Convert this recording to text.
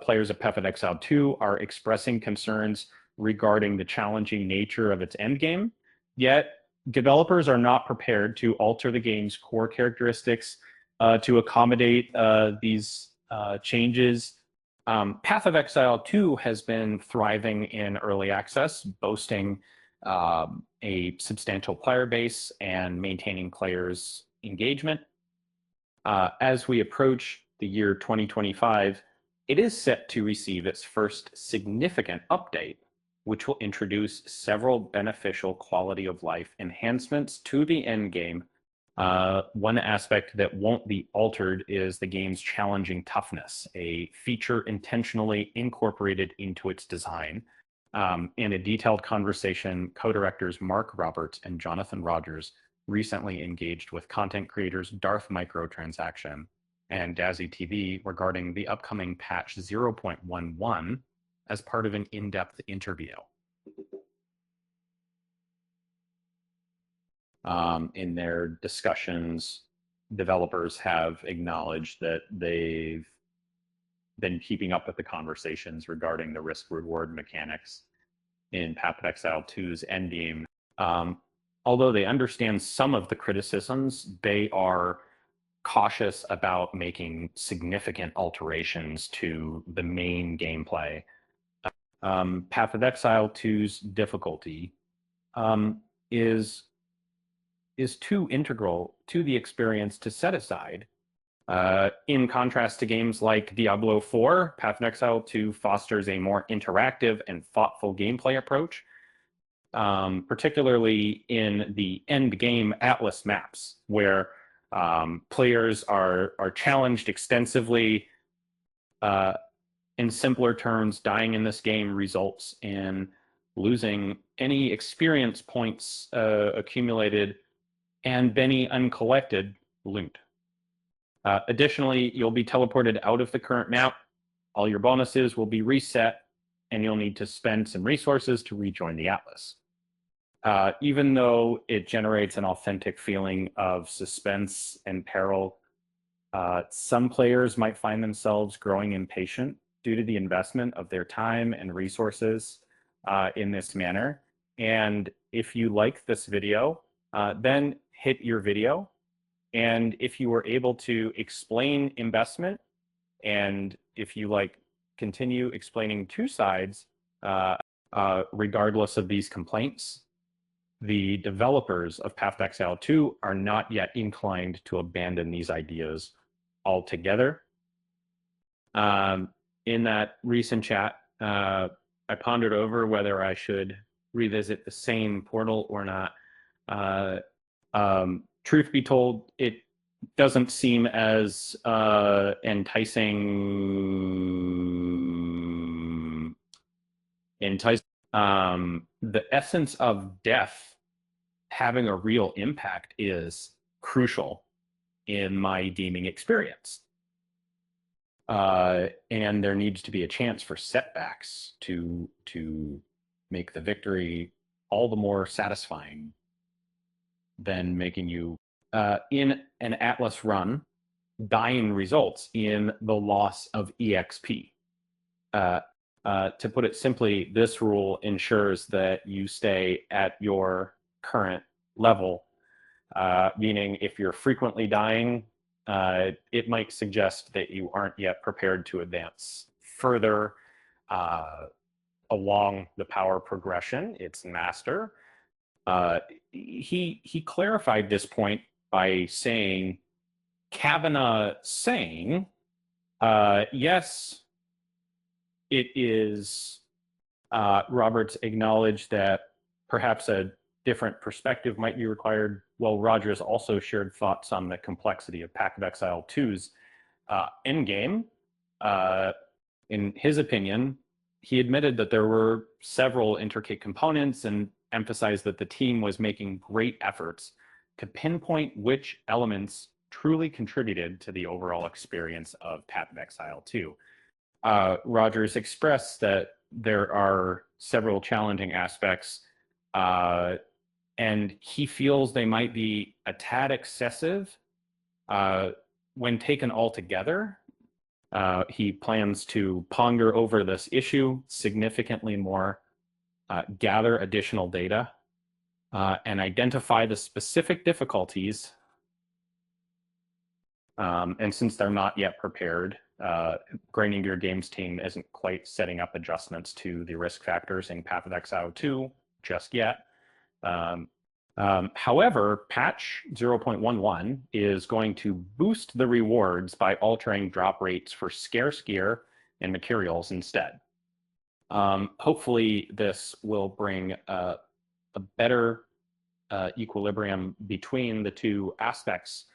players of Path of Exile 2 are expressing concerns regarding the challenging nature of its endgame, yet developers are not prepared to alter the game's core characteristics to accommodate these changes. Path of Exile 2 has been thriving in early access, boasting a substantial player base and maintaining players' engagement. As we approach the year 2025, it is set to receive its first significant update, which will introduce several beneficial quality of life enhancements to the endgame. One aspect that won't be altered is the game's challenging toughness, a feature intentionally incorporated into its design. In a detailed conversation, co-directors Mark Roberts and Jonathan Rogers recently engaged with content creators Darth Microtransaction and Dazzy TV regarding the upcoming patch 0.11 as part of an in-depth interview. In their discussions, developers have acknowledged that they've been keeping up with the conversations regarding the risk-reward mechanics in Path of Exile 2's endgame. Although they understand some of the criticisms, they are cautious about making significant alterations to the main gameplay. Path of Exile 2's difficulty is too integral to the experience to set aside. In contrast to games like Diablo 4, Path of Exile 2 fosters a more interactive and thoughtful gameplay approach, particularly in the end game Atlas maps, where players are challenged extensively. In simpler terms, dying in this game results in losing any experience points accumulated and any uncollected loot. Additionally, you'll be teleported out of the current map. All your bonuses will be reset, and you'll need to spend some resources to rejoin the Atlas. Even though it generates an authentic feeling of suspense and peril, some players might find themselves growing impatient due to the investment of their time and resources in this manner. And if you like this video, then hit your video. And if you were able to explain investment, and if you continue explaining two sides, regardless of these complaints, the developers of Path of Exile 2 are not yet inclined to abandon these ideas altogether. In that recent chat, I pondered over whether I should revisit the same portal or not. Truth be told, it doesn't seem as enticing. The essence of death having a real impact is crucial in my gaming experience. And there needs to be a chance for setbacks to make the victory all the more satisfying than making you in an Atlas run. Dying results in the loss of EXP. To put it simply, this rule ensures that you stay at your current level, meaning if you're frequently dying, it might suggest that you aren't yet prepared to advance further along the power progression. It's master. He clarified this point by saying, Kavanaugh saying, yes, it is. Roberts acknowledged that perhaps a different perspective might be required. Well, Rogers also shared thoughts on the complexity of Path of Exile 2's endgame. In his opinion, he admitted that there were several intricate components and emphasized that the team was making great efforts to pinpoint which elements truly contributed to the overall experience of Path of Exile 2. Rogers expressed that there are several challenging aspects, and he feels they might be a tad excessive when taken all together. He plans to ponder over this issue significantly more, gather additional data, and identify the specific difficulties. And since they're not yet prepared, Grinding Gear Games team isn't quite setting up adjustments to the risk factors in Path of Exile 2 just yet. However, patch 0.11 is going to boost the rewards by altering drop rates for scarce gear and materials instead. Hopefully, this will bring a better equilibrium between the two aspects